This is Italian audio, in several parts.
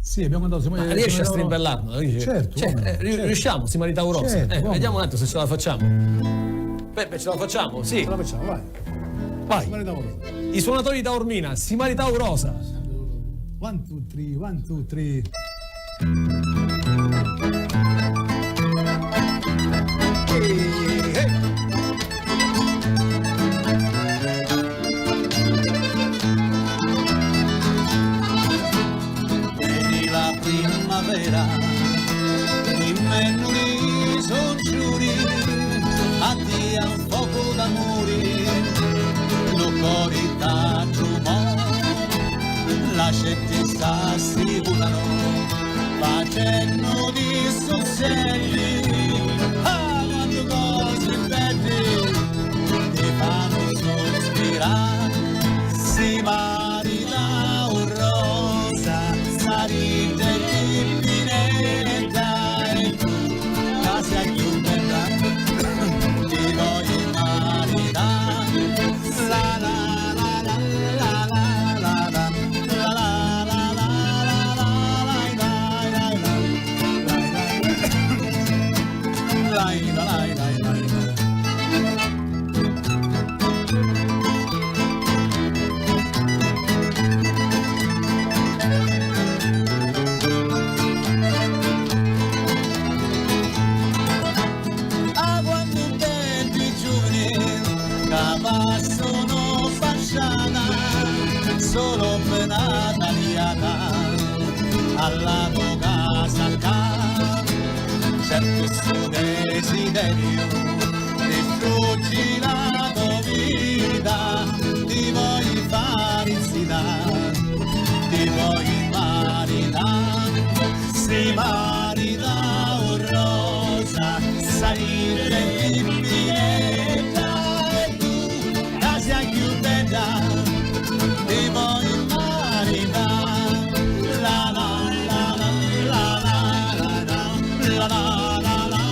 Sì, abbiamo mandato Ma riesci a strimpellarlo? Certo, riusciamo, Simarita Aurosa. Certo, vediamo un attimo se ce la facciamo. Peppe, ce la facciamo? Sì. Ce la facciamo, vai. Vai. Simarita Aurosa. I suonatori di Taormina, Simarita Aurosa. 1, 2, 3, 1, 2, 3. Vedi la primavera, nemmeno di soggiuri, addio al fuoco d'amore, lo cuore da giumò, la certezza assicurano, facendo di sosselli, quando cose belle ti fanno sospirare, si marita un rosa, sarite di pineta e tu, casa più bella, ti voglio maritare, la la la la la la la la. Sono fasciata, solo appena tagliata, alla tua casa ca, certo suo desiderio, ti fruggi la tua vita, ti voglio fare insidare, ti voglio maritare, si marita un rosa, salire in pieta. Ti voglio maritare, la la la la la la la la la la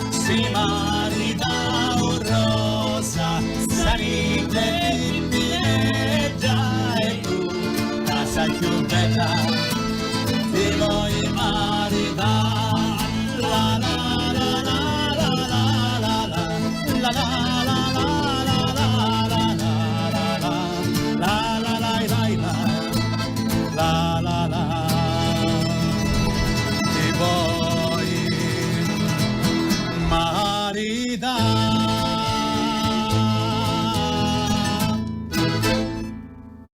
si marita un rosa, salite in pieggia e tu, casa più bella.